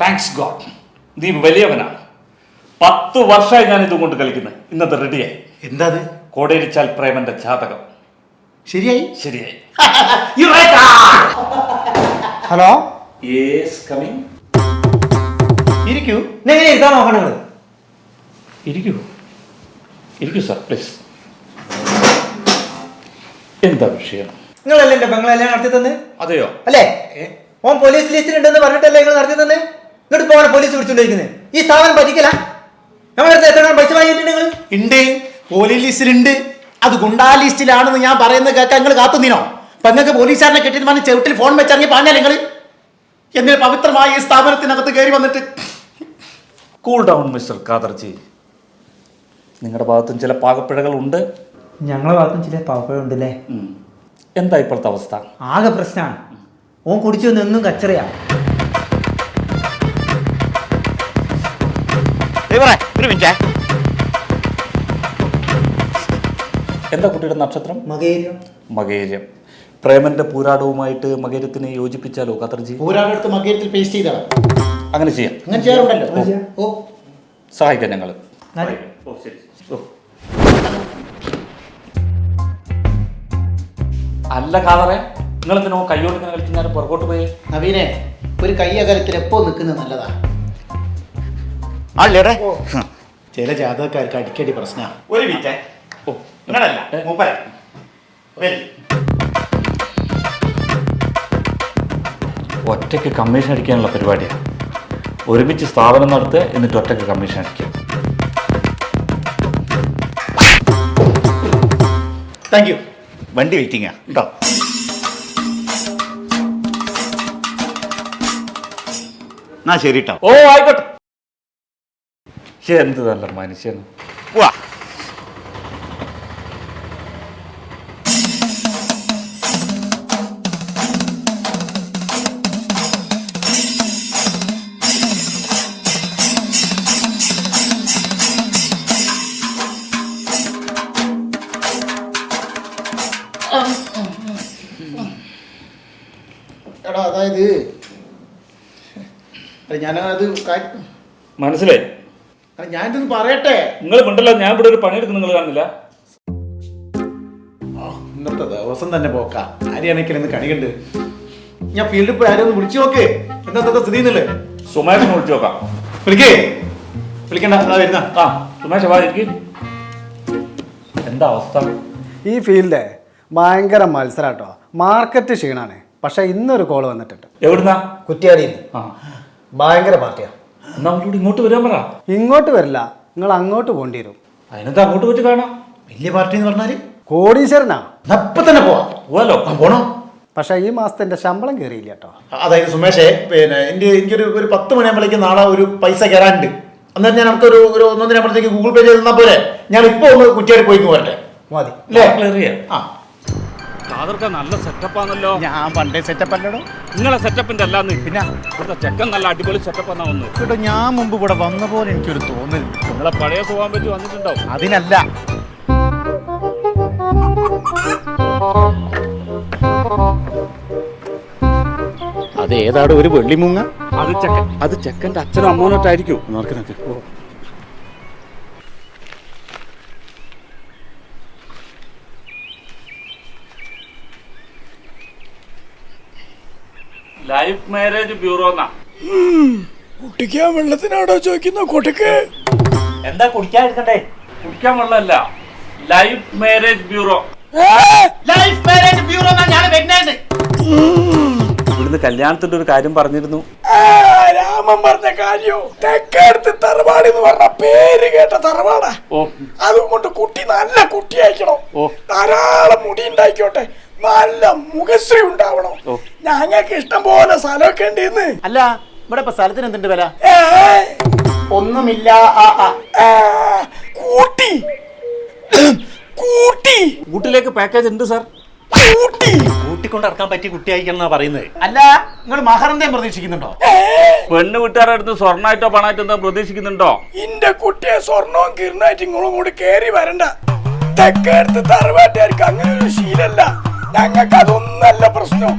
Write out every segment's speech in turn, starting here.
Thanks God, നീ വലിയവനാണ്. 10 വർഷമായി ഞാൻ ഇതുകൊണ്ട് കളിക്കുന്നത്. ഇന്നത്തെ റെഡിയായി. എന്താ കോടേരിച്ചാൽ പ്രേമന്റെ ജാതകം ശരിയായി? ശരിയായി. Hello, yes coming. ഇരിക്കൂ. എങ്ങനെ ഇരുത്താൻ നോക്കണത്? ഇരിക്കൂ ഇരിക്കൂ സാർ പ്ലീസ്. എന്താ വിഷയം? നിങ്ങളല്ലേ എന്റെ ബംഗ്ലാവിലാണ് നടത്തി തന്നെ? അതെയോ? അല്ലേ? ഓൻ പോലീസ് ലിസ്റ്റിലുണ്ടെന്ന് പറഞ്ഞിട്ടല്ലേ നിങ്ങൾ നടത്തി തന്നെ? ഇങ്ങോട്ട് പോകണം, പോലീസ് വിളിച്ചുകൊണ്ടിരിക്കുന്നത്. ഈ സ്ഥാപനം പറ്റിക്കല. നമ്മളടുത്ത് എത്ര പൈസ വാങ്ങിയിട്ടുണ്ട് നിങ്ങൾ? ഉണ്ട്, പോലീസ് ലിസ്റ്റിലുണ്ട്. അത് ഗുണ്ടാ ലിസ്റ്റിലാണെന്ന് ഞാൻ പറയുന്നത് കേൾക്കാൻ നിങ്ങൾ കാത്തുനിന്നോ? അപ്പൊ നിങ്ങൾക്ക് പോലീസുകാരനെ കെട്ടിട്ട് പറഞ്ഞ് ചെവിട്ടിൽ ഫോൺ വെച്ചിറങ്ങി പറഞ്ഞാൽ നിങ്ങൾ എന്തിന് പവിത്രമായ ഈ സ്ഥാപനത്തിനകത്ത് കയറി വന്നിട്ട്? Cool down mister Khaderji. നിങ്ങളുടെ ഭാഗത്തും ചില പാകപ്പിഴകൾ ഉണ്ട്. ഞങ്ങളെ ഭാഗത്തും ചില പാവപ്പഴം ഉണ്ടല്ലേ. എന്താ ഇപ്പോഴത്തെ അവസ്ഥ? ആകെ പ്രശ്നമാണ്. ഓൻ കുടിച്ചു നിന്നും കച്ചറയാ. ഒരു മിനിറ്റ്. എന്താ കുട്ടിയുടെ നക്ഷത്രം? മകേരിയോ? മകേര്യം. പ്രേമന്റെ പൂരാടവുമായിട്ട് മകേരത്തിനെ യോജിപ്പിച്ചാലോ ഖാദർജി? പൂരാടം എടുത്ത് മകേരത്തിൽ പേസ്റ്റ് ചെയ്താൽ അങ്ങനെ ചെയ്യാം. അങ്ങനെ ചെയ്യാറുണ്ടല്ലോ. ഓ, സഹായിക്കാം ഞങ്ങൾ. അല്ല ഖാദറെ, നിങ്ങൾ എന്തിനോ കയ്യോട് ഇങ്ങനെ കളിച്ച് ഞാൻ പുറകോട്ട് പോയി? നവീനെ, ഒരു കയ്യകലത്തിൽ എപ്പോ നിൽക്കുന്നത് നല്ലതാ. ആളേടെ ചില ജാതകക്കാർക്ക് അടിക്കടി പ്രശ്നമാണ്. ഒരു മിനിറ്റ്. ഒറ്റയ്ക്ക് കമ്മീഷൻ അടിക്കാനുള്ള പരിപാടിയാണ്. ഒരുമിച്ച് സ്ഥാപനം നടത്തുക, എന്നിട്ട് ഒറ്റയ്ക്ക് കമ്മീഷൻ അടിക്കുക. Thank you. വണ്ടി വെയിറ്റിംഗാ കേട്ടോ. എന്നാ ശരി കേട്ടോ. ഓ ആയിക്കോട്ടെ. എന്ത് നല്ല മനുഷ്യൻ. വാ. എടാ, അതായത് ഞാനത് മനസ്സിലായി. ഞാനിതൊന്ന് പറയട്ടെ. നിങ്ങൾ മിണ്ടല്ലോ, ഞാൻ ഇവിടെ ഒരു പണിയെടുക്കുന്ന നിങ്ങൾ കാണുന്നില്ല. ഇന്നത്തെ ദിവസം തന്നെ പോക്കാ. ആരെയാണെങ്കിലും കണി കണ്ട് ഞാൻ ഫീൽഡിൽ പോയി ആരും ഒന്ന് വിളിച്ചു നോക്ക്. എന്താ സ്ഥിതി എന്നല്ലേ? സുമേഷിനെ വിളിച്ചു നോക്കാം. വിളിക്കണ്ട, അതാ വരുന്ന. ആ സുമേഷ് വാ ഇരിക്ക്. എന്താ അവസ്ഥ? ഈ ഫീൽഡ് ഭയങ്കര മത്സരാട്ടോ. മാർക്കറ്റ് ക്ഷീണാണ്. പക്ഷെ ഇന്നൊരു കോള് വന്നിട്ടുണ്ട്. എവിടുന്നാ? കുറ്റ്യാടിയിൽ. ഭയങ്കര പാർട്ടിയാ. എന്നാ അവരോട് ഇങ്ങോട്ട് വരാൻ പറ. ഇങ്ങോട്ട് വരില്ല, നിങ്ങൾ അങ്ങോട്ട് പോകേണ്ടി വരും. അതിനെന്താ അങ്ങോട്ട് പോയിട്ട് കാണാം. വലിയ പാർട്ടി എന്ന് പറഞ്ഞാല് കോടീശ്വരനാ. അപ്പൊ തന്നെ പോവാലോ. പോണോ? പക്ഷെ ഈ മാസത്തെ എന്റെ ശമ്പളം കയറിയില്ല കേട്ടോ. അതായത് സുമേഷേ, പിന്നെ എനിക്കൊരു 10 മണിയാകുമ്പോഴേക്ക് നാളെ ഒരു പൈസ കയറാനുണ്ട്. അന്നേരം ഞാൻ അടുത്തൊരു 1 ദിനപ്പോഴത്തേക്ക് ഗൂഗിൾ പേ ചെയ്ത് തന്നാൽ പോലെ ഞാൻ ഇപ്പൊ ഒന്ന് കുറ്റിയാടി പോയിന്ന് വരട്ടെ. മതി. നല്ല സെറ്റപ്പാണല്ലോ. ഞാൻ പണ്ടേ സെറ്റപ്പ് അല്ലടോ. നിങ്ങളെ സെറ്റപ്പിന്റെ അല്ലാന്ന്. പിന്നെ ഇവിടുത്തെ ചെക്കൻ നല്ല അടിപൊളി സെറ്റപ്പ് എന്നാ വന്നു കേട്ടോ. ഞാൻ മുമ്പ് ഇവിടെ വന്ന പോലെ എനിക്കൊരു തോന്നൽ. നിങ്ങളെ പഴയ പോകാൻ പറ്റി വന്നിട്ടുണ്ടാവും. അതിനല്ല, അത് ഏതാടോ ഒരു വെള്ളിമുങ്ങ. അത് ചെക്കന്റെ അച്ഛനും അമ്മോനോട്ടായിരിക്കും. Life marriage bureau. കുട്ടിക്കാൻ വെള്ളത്തിനാടോ ചോദിക്കുന്ന കൊട്ടക്ക്? എന്താ കുടിക്കാൻ എടുക്കണ്ടേ? കുടിക്കാൻ വെള്ളമല്ല, life marriage bureau. Life marriage bureau ഞാൻ വരുന്നത്. ഇവിടുന്ന് കല്യാണത്തിന്റെ ഒരു കാര്യം പറഞ്ഞിരുന്നു. രാമൻ പറഞ്ഞ കാര്യോ? തെക്കടുത്ത് തറവാട് എന്ന് പറഞ്ഞ പേര് കേട്ട തറവാടാ. അതുകൊണ്ട് കുട്ടി നല്ല കുട്ടിയായിക്കണം. ധാരാളം മുടി ഉണ്ടായിക്കോട്ടെ, നല്ല മുഖശ്രീ ഉണ്ടാവണം. ഞങ്ങൾക്ക് ഇഷ്ടം പോലെ സ്ഥലമൊക്കെ ഉണ്ട്. അല്ല, ഇവിടെ ഇപ്പൊ സ്ഥലത്തിന് എന്തുണ്ട് വില? ഒന്നുമില്ല. കൂട്ടി കൂട്ടിലേക്ക് പാക്കേജ് ഉണ്ട് സാർ. കൂട്ടിക്കൊണ്ട് ഇറക്കാൻ പറ്റിയ കുട്ടിയായിക്കണം എന്നാ പറയുന്നത്. അല്ല, നിങ്ങൾ മഹറന്തയും പ്രതീക്ഷിക്കുന്നുണ്ടോ? പെണ്ണ് വീട്ടുകാരുടെ അടുത്ത് സ്വർണ്ണായിട്ടോ പണായിട്ടോ എന്താ പ്രതീക്ഷിക്കുന്നുണ്ടോ? ഇന്റെ കുട്ടിയെ സ്വർണവും കിരണായിട്ട് ഇങ്ങളും കൂടി കേറി വരണ്ട. തെക്കേടുത്ത് തറവാട്ടുകാർക്ക് അങ്ങനെ ഒരു ശീലല്ല. ഞങ്ങൾക്ക് അതൊന്നല്ല പ്രശ്നം.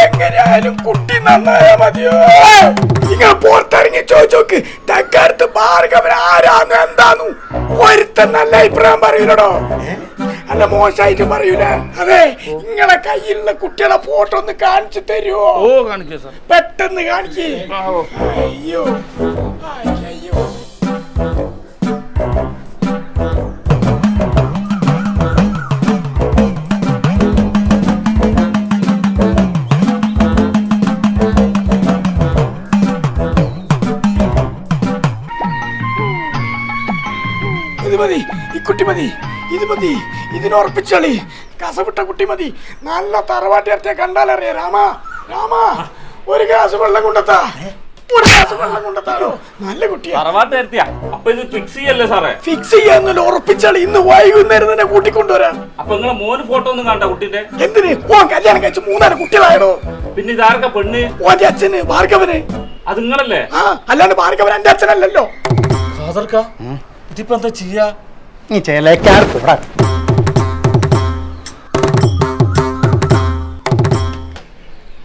എങ്ങനെയായാലും കുട്ടി നന്നായാ മതിയോ? നിങ്ങൾ പുറത്തിറങ്ങി ചോദിച്ചോക്ക് തെക്കടുത്ത് ഭാർഗവൻ ആരാന്ന് എന്താന്നു ഒരുത്തൻ നല്ല അഭിപ്രായം പറയൂലടോ. അല്ല മോശമായിട്ട് പറയൂല. അതെ, നിങ്ങളെ കയ്യിലുള്ള കുട്ടികളെ ഫോട്ടോ ഒന്ന് കാണിച്ചു തരുമോ? ഓ കാണിക്കാം സാർ. പെട്ടെന്ന് കാണിക്കേ. അയ്യോ അയ്യോ. ഇത് മതി, ഈ കുട്ടി മതി, ഇത് മതി, ഇതിനുറപ്പിച്ചളി. കസവിട്ട കുട്ടി മതി. നല്ല തറവാട്ടിയത്തെ കണ്ടാലറിയാ. രാമ ഒരു ഗ്ലാസ് വെള്ളം കൊണ്ടെത്താ. ഒരു ഗ്ലാസ് വെള്ളം കൊണ്ടെത്താണോ? നല്ല കുട്ടിയാ. തറവാട്ടെത്തിയാ. അപ്പൊ ഇത് ഫിക്സ് ചെയ്യല്ലേ സാറേ? ഫിക്സ് ചെയ്യാന്നല്ലോ, ഉറപ്പിച്ചളി. ഇന്ന് വൈകുന്നേരം തന്നെ കൂട്ടിക്കൊണ്ടുവരാം. അപ്പൊ നിങ്ങളെ മോന് ഫോട്ടോ ഒന്നും കണ്ട കുട്ടിന്റെ? എന്തിന്? ഓ കല്യാണം കഴിച്ച് 3 കുട്ടികളായടോ. പിന്നെ ഇതാർക്ക പെണ്ണ്? ഓന്റെ അച്ഛന് ഭാർഗവന്. അത് നിങ്ങളല്ലേ? ആ, അല്ലാണ്ട് ഭാർഗവൻ എന്റെ അച്ഛനല്ലല്ലോ. ഇതിപ്പോ എന്താ ചെയ്യാ? നീ ചേലേക്കാർ കൂടാ.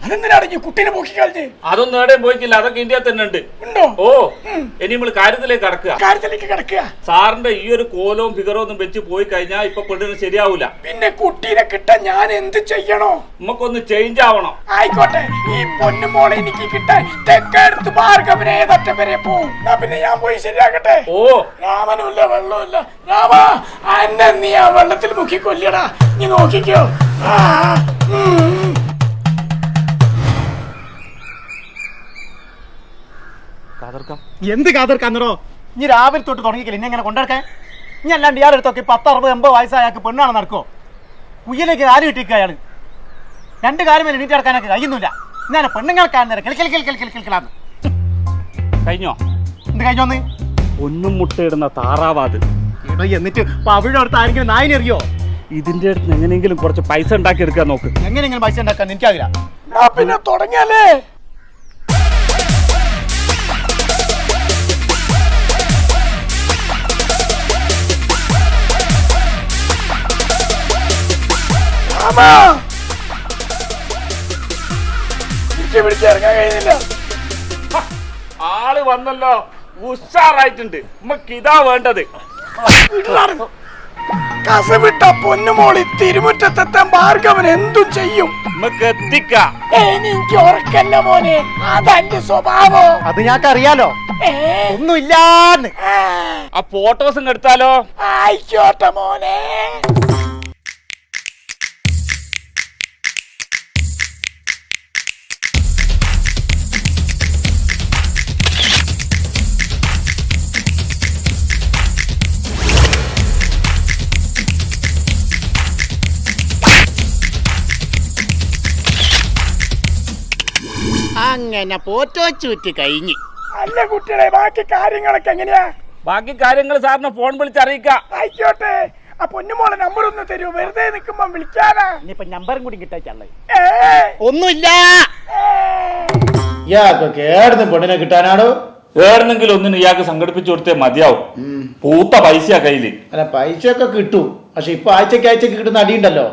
അതെന്തിനാണ് ഈ കുട്ടീനെ പോക്കി കളഞ്ഞ്? അതൊന്നും എവിടെയും പോയിക്കില്ല. അതൊക്കെ ഇന്ത്യ തന്നെ ഉണ്ട്. ഉണ്ടോ? ഓ, ഇനി നമ്മള് കാര്യത്തിലേക്ക് കടക്കുക. കാര്യത്തിലേക്ക് കിടക്കുക. സാറിന്റെ ഈ ഒരു കോലവും ഫിഗറും ഒന്നും വെച്ച് പോയി കഴിഞ്ഞാൽ ഇപ്പൊ പെണ്ണിന് ശരിയാവൂല. പിന്നെ കുട്ടീനെ കിട്ടാൻ ഞാൻ എന്ത് ചെയ്യണോ? നമുക്കൊന്ന് ചേഞ്ച് ആവണം. ആയിക്കോട്ടെ, ഈ പൊന്നുമോളെ എനിക്ക് കിട്ടാൻ തെക്കടുത്ത് ഭാർഗവനെ ഏതറ്റ വരെ പോവും. എന്നാ പിന്നെ ഞാൻ പോയി ശരിയാക്കട്ടെ. ഓ, രാമനുമില്ല വെള്ളമില്ല. രാമ, അന്നെ നീ ആ വെള്ളത്തിൽ മുക്കി കൊല്ലടാ. നീ നോക്കിക്കോ. എന്ത് കാതർക്കാന്നോ? ഇനി രാവിലെ തൊട്ട് തുടങ്ങിക്കില്ല ഇനി എങ്ങനെ കൊണ്ടെടുക്കാൻ? ഇനി അല്ലാണ്ട് ഇയാൾ എടുത്തൊക്കെ 10, 60, 80 വയസ്സായാൾക്ക് പെണ്ണാണ് നടക്കോ? കുയ്യിലേക്ക് കാല് കിട്ടിക്കുക അയാൾ. 2 കാലം മേലെ എണീറ്റ് നടക്കാനൊക്കെ കഴിയുന്നില്ല. ഞാൻ പെണ്ണുങ്ങൾക്കാണ് കിളിക്കിളിക്കിളിക്കിളിക്കിളിക്കിളാന്ന്. കഴിഞ്ഞോ? എന്ത് കഴിഞ്ഞോന്ന്? ഒന്നും മുട്ടയിടുന്ന താറാവാത്. എടോ, എന്നിട്ട് അവിടെ അടുത്ത് ആരെങ്കിലും നായിനെ അറിയോ? ഇതിന്റെ അടുത്ത് എങ്ങനെയെങ്കിലും കുറച്ച് പൈസ ഉണ്ടാക്കി എടുക്കാൻ നോക്ക്. എങ്ങനെയെങ്കിലും പൈസ ഉണ്ടാക്കാൻ എനിക്കറിയില്ല. പിന്നെ തുടങ്ങിയാലേ. പിടിച്ചിറങ്ങാൻ കഴിയുന്നില്ല. ആള് വന്നല്ലോ, ഉഷാറായിട്ടുണ്ട്. നമുക്ക് ഇതാ വേണ്ടത്. കസവിട്ട പൊന്നുമോളി തിരുമുറ്റത്തെത്താൻ ഭാർഗവൻ എന്തും ചെയ്യും. നമുക്ക് എത്തിക്കാം. എനിക്ക് ഉറക്കല്ല മോനെ, അതന്റെ സ്വഭാവം. അത് ഞങ്ങൾക്ക് അറിയാലോ. ഒന്നുമില്ലാന്ന്. ആ ഫോട്ടോസും എടുത്താലോ? ആയിക്കോട്ടെ മോനെ. അങ്ങനെ ഫോട്ടോ ചൂറ്റി കഴിഞ്ഞ്. അല്ല കുട്ടികളെ, ബാക്കി കാര്യങ്ങളൊക്കെ എങ്ങനെയാ? ബാക്കി കാര്യങ്ങൾ സാറിന് ഫോൺ വിളിച്ച് അറിയിക്കാം. ആയിക്കോട്ടെ. ആ പൊന്നുമോളെ നമ്പർ ഒന്ന് തരൂ, വെറുതെ നിൽക്കുമ്പോ വിളിക്കാനാ. ഇനിയിപ്പൊ നമ്പറും കൂടി കിട്ടാച്ചല്ലേ. ഒന്നുമില്ല. ഇയാൾക്കൊക്കെ ഏടുന്ന് പെണ്ണിനെ കിട്ടാനാടോ? വേറെന്തെങ്കിലും ഒന്നിന് ഇയാൾക്ക് സംഘടിപ്പിച്ചു കൊടുത്തേ മതിയാവും. പൂത്ത പൈസയാ കയ്യില്. അല്ല, പൈസയൊക്കെ കിട്ടും. പക്ഷെ ഇപ്പൊ ആഴ്ചക്ക് കിട്ടുന്ന അടിയുണ്ടല്ലോ,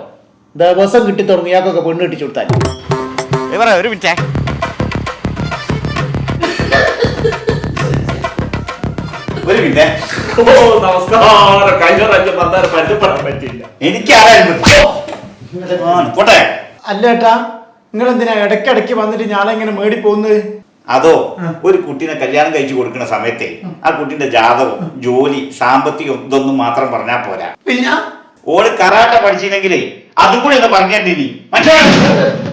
ദിവസം കിട്ടി തുടങ്ങി ഇയാൾക്കൊക്കെ പെണ്ണ് കിട്ടിച്ചു കൊടുത്താൽ. ഒരു മിനിറ്റേ. നമസ്കാരം. കഴിഞ്ഞ പ്രാവശ്യം വന്നാൽ പരിചയപ്പെടാൻ പറ്റിയില്ല. അല്ല ഏട്ടാ, നിങ്ങൾ എന്തിനാ ഇടയ്ക്കിടയ്ക്ക് വന്നിട്ട് ഞാളെ ഇങ്ങനെ മേടി പോകുന്നത്? അതോ, ഒരു കുട്ടീനെ കല്യാണം കഴിച്ചു കൊടുക്കുന്ന സമയത്തെ ആ കുട്ടീന്റെ ജാതകം, ജോലി, സാമ്പത്തികം ഇതൊന്നും മാത്രം പറഞ്ഞാൽ പോരാ. പിന്നെ ഓള് കറാട്ട പഠിച്ചില്ലെങ്കിലേ അതും കൂടി ഒന്ന് പറഞ്ഞിട്ടിനി. മനസ്സിലായോ?